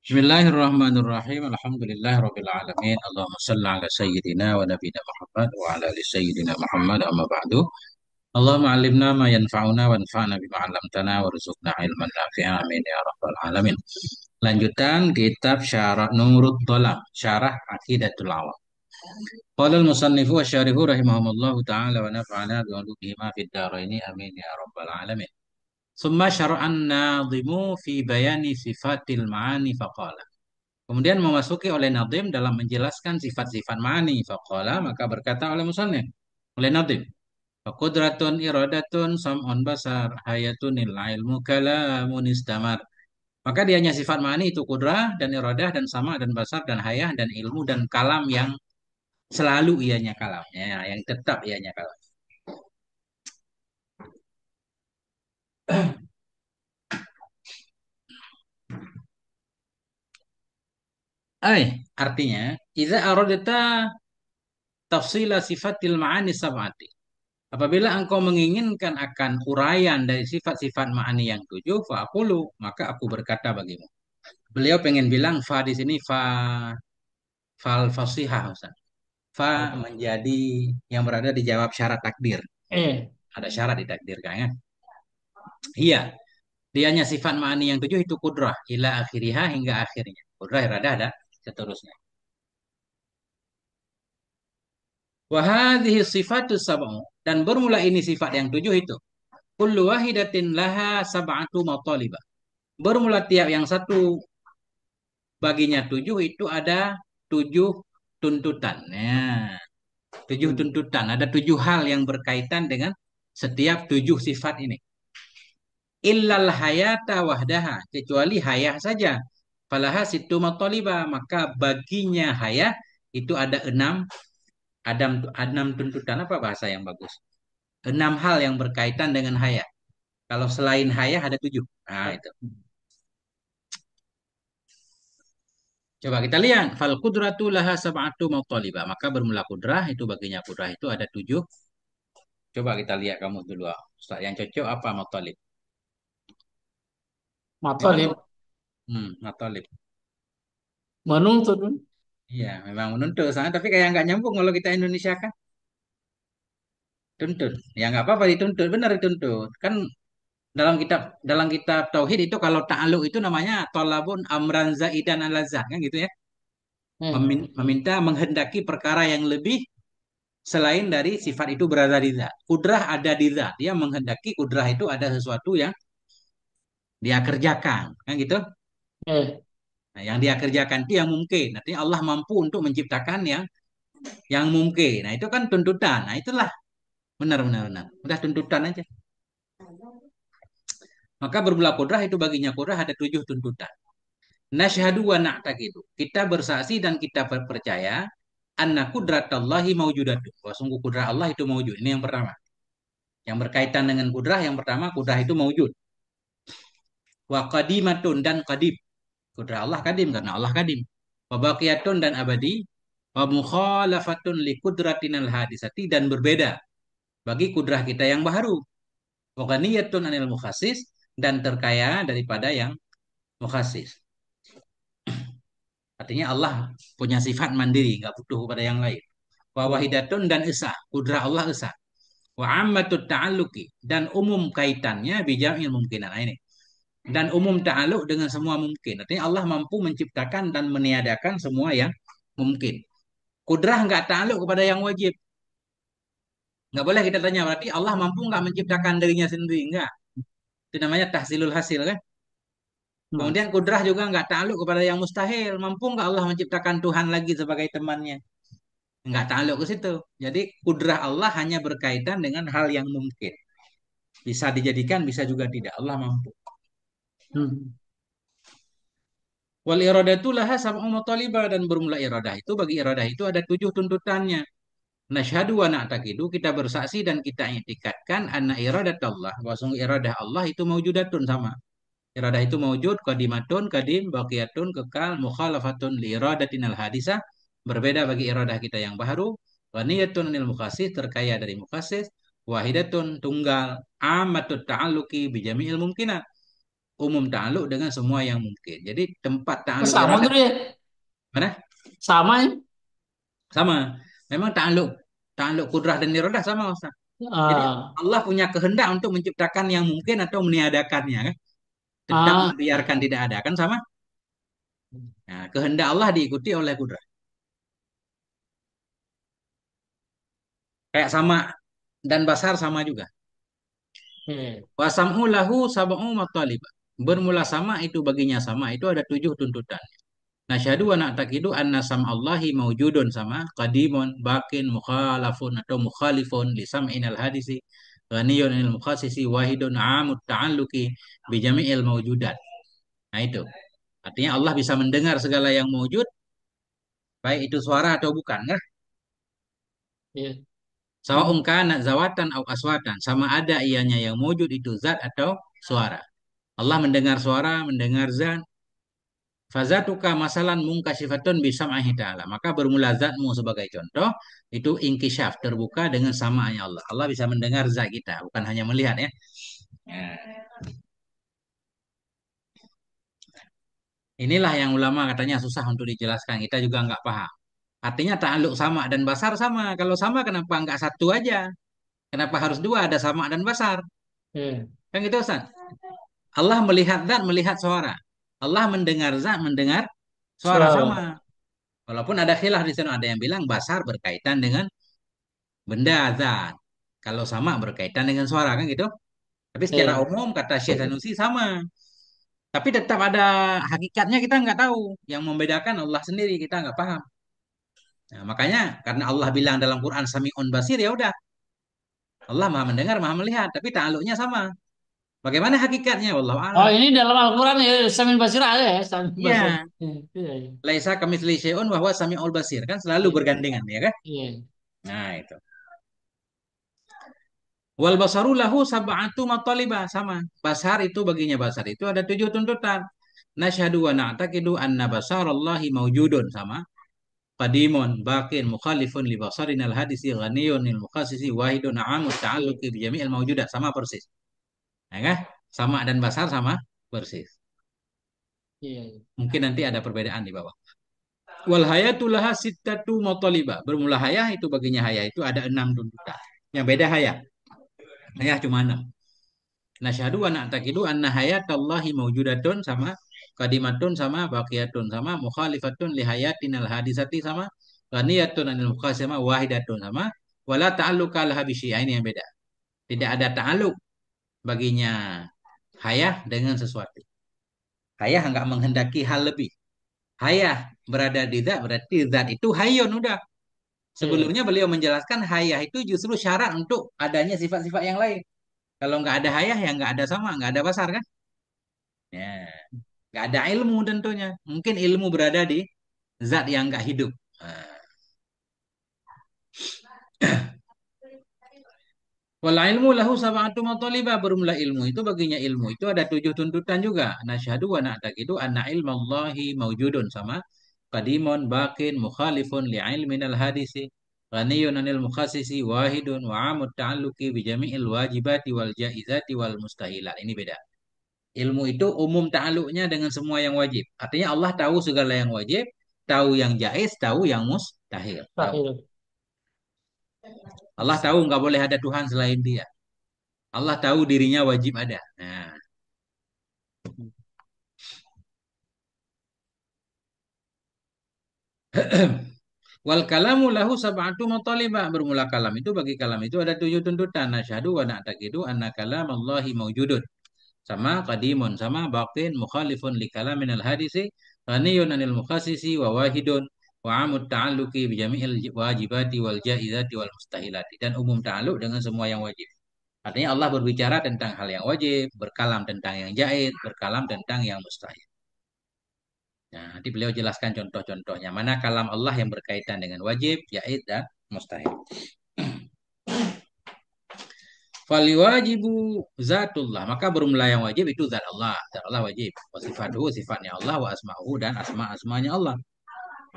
Bismillahirrahmanirrahim. Alhamdulillahirabbil alamin. Allahumma shalli ala sayyidina wa nabiyina Muhammad wa ala ali sayyidina Muhammad amma ba'du. Allahumma 'allimna ma yanfa'una wanfa'na bima 'allamtana warzuqna ilman nafi'an amin ya rabbal alamin. Lanjutan kitab Syarah Nurud Dhalam, Syarah Aqidatul Awam. Qala al-musannifu wa syarihu rahimahumullahu ta'ala wa nafa'ana bi ulumihima fid dharaini amin ya rabbal alamin. Summa syara'an nadhimu fi bayani sifatil ma'ani faqala. Kemudian memasuki oleh Nadim dalam menjelaskan sifat-sifat ma'ani. Faqala, maka berkata oleh musannif, oleh Nadim. Faqudratun iradatun sam'un basar hayatunil ilmu kalamun istamar. Maka dianya sifat ma'ani itu kudrah dan iradah dan sama dan basar dan hayah dan ilmu dan kalam yang selalu ianya kalam. Ya, yang tetap ianya kalam. Artinya, iza aradata tafsila sifatil ma'ani sab'ati. Apabila engkau menginginkan akan uraian dari sifat-sifat ma'ani yang tujuh, fa'akulu, maka aku berkata bagimu. Beliau pengen bilang fa di sini fal fasihah Ustaz. Fa menjadi yang berada di jawab syarat takdir. Ada syarat di takdir kan ya? Iya, dianya sifat ma'ani yang tujuh itu kudrah ila akhiriha hingga akhirnya. Kudrah irada ada seterusnya. Wahadhihi sifatu sab'u, dan bermula ini sifat yang tujuh itu. Kullu wahidatin laha sab'atu matalibah. Bermula tiap yang satu baginya tujuh itu ada tujuh tuntutan. Ya, tujuh tuntutan. Ada tujuh hal yang berkaitan dengan setiap tujuh sifat ini. Illal hayata wahdaha. Kecuali hayah saja. Falaha situ matoliba. Maka baginya hayah itu ada enam tuntutan. Apa bahasa yang bagus? Enam hal yang berkaitan dengan hayah. Kalau selain hayah ada tujuh. Nah itu. Coba kita lihat. Fal kudratu laha sab'atu mautalibah. Maka bermula kudrah, itu baginya kudrah itu ada tujuh. Coba kita lihat kamu dulu. Ustaz, yang cocok apa mautalib? Memang, Matalib mautalib. menuntut. Iya, memang menuntut. Tapi kayak nggak nyambung kalau kita Indonesia kan. Tuntut. Ya nggak apa-apa dituntut. Benar dituntut. Kan dalam kitab Tauhid itu kalau ta'aluk itu namanya tolabun amran zaidan ala zat. Kan gitu ya. Meminta menghendaki perkara yang lebih selain dari sifat itu berada di zat. Kudrah ada di zat. Dia menghendaki kudrah itu ada sesuatu yang dia kerjakan. Kan gitu. Nah, yang dia kerjakan itu yang mungkin. Nanti Allah mampu untuk menciptakan yang mungkin. Nah, itu kan tuntutan. Nah, itulah benar benar benar. Udah tuntutan aja. Maka berbelah kudrah itu baginya kudrah ada tujuh tuntutan. Nasyhadu wa na'taqidu. Kita bersaksi dan kita percaya anna kudratallahi maujudatun. Bahwa sungguh kudrah Allah itu maujud. Ini yang pertama. Yang berkaitan dengan kudrah yang pertama kudrah itu maujud. Wa qadimatun dan qadim. Kudrah Allah kadim karena Allah kadim. Wa baqiyatun dan abadi. Wa mukhalafatun li kudratinal hadisati dan berbeda bagi kudrah kita yang baru. Wa ghaniyatun anil mukhasis dan terkaya daripada yang mukhasis. Artinya Allah punya sifat mandiri, nggak butuh kepada yang lain. Wa wahidatun dan esa, kudrah Allah esa. Wa ammatut ta'alluqi dan umum kaitannya bijamil mungkinan. Nah, ini. Dan umum ta'alluq dengan semua mungkin. Artinya Allah mampu menciptakan dan meniadakan semua yang mungkin. Kudrah nggak ta'alluq kepada yang wajib. Nggak boleh kita tanya, berarti Allah mampu nggak menciptakan dirinya sendiri? Nggak. Itu namanya tahsilul hasil kan? Kemudian kudrah juga nggak ta'alluq kepada yang mustahil. Mampu nggak Allah menciptakan Tuhan lagi sebagai temannya? Nggak ta'alluq ke situ. Jadi kudrah Allah hanya berkaitan dengan hal yang mungkin. Bisa dijadikan, bisa juga tidak. Allah mampu. Wal iradatu laha sab'u matalibah dan bermula iradah itu bagi iradah itu ada tujuh tuntutannya. Nasyhadu wa na'taqidu kita bersaksi dan kita i'tikadkan anna iradatullah bahwa sungguh iradah Allah itu maujudatun sama. Iradah itu maujud, qadimatun, kadim, baqiyatun, kekal, mukhalafatun li iradatinal hadisah, berbeda bagi iradah kita yang baru, waniyatun anil mukhasis, terkaya dari mukhasis, wahidatun, tunggal, amatut ta'alluki bijami'il mumkinat, umum ta'aluk dengan semua yang mungkin. Jadi tempat Oh, ta'aluk sama iradah gitu ya. mana? Sama ya. Sama. Memang ta'aluk kudrah dan iradah sama Ustaz. Jadi Ah, Allah punya kehendak untuk menciptakan yang mungkin atau meniadakannya kan. Tetap ah, membiarkan tidak ada kan sama. Nah, kehendak Allah diikuti oleh kudrah. Kayak sama dan basar sama juga. iya, Wasam'u lahu sab'u matalib. Bermula sama itu baginya sama itu ada 7 tuntutan. Nasyhadu wa na'taqidu anna sam'allahi maujudun sama qadimun bakin mukhalafun atau mukhalifun li sam'inal hadisi ghaniyun anil mukhasisi wahidun amut ta'alluqi bi jami'il maujudat. Nah itu. Artinya Allah bisa mendengar segala yang mewujud baik itu suara atau bukan kan? iya, Sawa'un kana zawatan au aswatan, sama ada ianya yang mewujud itu zat atau suara. Allah mendengar suara, mendengar zat. Fazatuka masalan mungkasyifatun bisam'ahi ta'ala. Maka bermula zatmu sebagai contoh, itu inkisyaf, terbuka dengan samaannya Allah. Allah bisa mendengar zat kita, bukan hanya melihat ya. Ya. Inilah yang ulama katanya susah untuk dijelaskan, kita juga nggak paham. Artinya ta'aluk sama dan basar sama. Kalau sama kenapa nggak satu aja? Kenapa harus dua, ada sama dan basar? iya. Kan gitu Ustaz. Allah melihat zat, melihat suara. Allah mendengar zat, mendengar suara Suara. sama. Walaupun ada khilaf di sana, ada yang bilang basar berkaitan dengan benda zat. Kalau sama berkaitan dengan suara kan gitu. Tapi secara Iya, umum kata Syekh Sanusi sama. Tapi tetap ada hakikatnya kita nggak tahu. Yang membedakan Allah sendiri kita nggak paham. Nah, makanya karena Allah bilang dalam Quran Sami'un Basir ya udah. Allah Maha mendengar, Maha melihat, tapi ta'aluknya sama. Bagaimana hakikatnya? Wallahu oh alam. ini dalam Al-Quran ya, Samin Basir ada ya, Samin Basir. Iya, Iya, iya, iya. laisa kamitsli syai'un wa huwa Sami'ul Basir kan selalu Iya, bergandengan ya kan? iya, Nah, itu. Wal basaru lahu sab'atu mataliba sama. Basar itu baginya basar itu ada 7 tuntutan. Nasyhadu wa na'taqidu anna basarallahi maujudun sama. Qadimun bakin mukhalifun li basarinal hadisi ghaniyun lil mukhassisi wahidun amut ta'alluqi bi jami'il maujudat sama persis. Ya kan? Sama dan basar sama persis. iya, iya. Mungkin nanti ada perbedaan di bawah. Wal hayatu laha sittatu mataliba. Bermula hayah itu baginya hayah itu ada 6 tuntutan. Yang beda hayah. Hayah cuma 6. Nasyhadu wa na'taqidu anna hayatallahi maujudatun sama qadimatun sama baqiyatun sama mukhalifatun li hayatinal hadisati sama ghaniyatun anil muqassama wahidatun sama wala ta'alluqa laha bisyai'in. Ini yang beda. Tidak ada ta'alluq baginya hayah dengan sesuatu. Hayah enggak menghendaki hal lebih. Hayah berada di zat berarti zat itu hayyun udah. Iya. Sebelumnya beliau menjelaskan hayah itu justru syarat untuk adanya sifat-sifat yang lain. Kalau nggak ada hayah ya nggak ada sama, nggak ada basar kan? Ya, nggak ada ilmu tentunya. Mungkin ilmu berada di zat yang nggak hidup. Nah, wal ilmu lahu sab'atu mataliba bermula ilmu itu baginya ilmu itu ada 7 tuntutan juga. Nasyhadu wa na'taqidu anna ilmallahi maujudun sama qadimun bakin mukhalifun li ilminal hadisi ghaniyun anil mukhassisi wahidun wa amut ta'alluqi bi jami'il wajibati wal jaizati wal mustahilat. Ini beda. Ilmu itu umum ta'aluknya dengan semua yang wajib. Artinya Allah tahu segala yang wajib, tahu yang jaiz, tahu yang mustahil. Tahu. Terakhir. Allah tahu nggak boleh ada Tuhan selain Dia. Allah tahu dirinya wajib ada. Nah, wal kalamu lahu sab'atu mataliba. Bermula kalam itu bagi kalam itu ada 7 tuntutan. Nasyhadu wa na'taqidu anna kalam Allahi maujudun. Sama qadimun sama baqin mukhalifun li kalamin al hadisi ghaniyun anil mukhassisi wa wahidun wa amut ta'alluqi bi jami'il wajibati wal jaizati wal mustahilati dan umum ta'alluq dengan semua yang wajib. Artinya Allah berbicara tentang hal yang wajib, berkalam tentang yang jaiz, berkalam tentang yang mustahil. Nah, nanti beliau jelaskan contoh-contohnya. Mana kalam Allah yang berkaitan dengan wajib, jaiz dan mustahil. Faliwajibu zatullah. Maka bermula yang wajib itu zat Allah. Zat Allah wajib. Wa sifatuhu sifatnya Allah. Wa asma'uhu dan asma-asmanya Allah.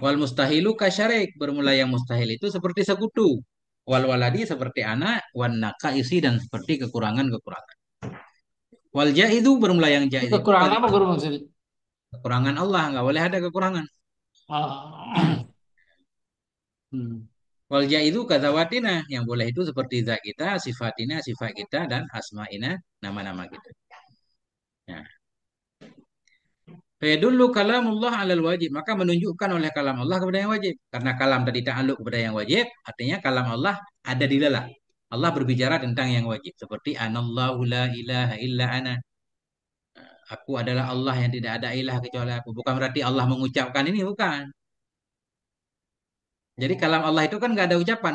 Wal mustahilu kasyarik. Bermula yang mustahil itu seperti sekutu. Wal waladi seperti anak. Wan naqaisi dan seperti kekurangan-kekurangan. Wal itu bermula yang jaiz itu Kekurangan apa bagaimana? guru maksudnya? Kekurangan Allah, nggak boleh ada kekurangan. Ah, hmm. Wal itu kata yang boleh itu seperti zat kita, sifatina, sifat kita, dan asma'ina, nama-nama kita. Ya. Fayadullu kalamullah alal wajib. Maka menunjukkan oleh kalam Allah kepada yang wajib. Karena kalam tadi ta'aluk kepada yang wajib, artinya kalam Allah ada di dalam. Allah berbicara tentang yang wajib. Seperti anallahu la ilaha illa ana. Aku adalah Allah yang tidak ada ilah kecuali aku. Bukan berarti Allah mengucapkan ini, bukan. Jadi kalam Allah itu kan nggak ada ucapan.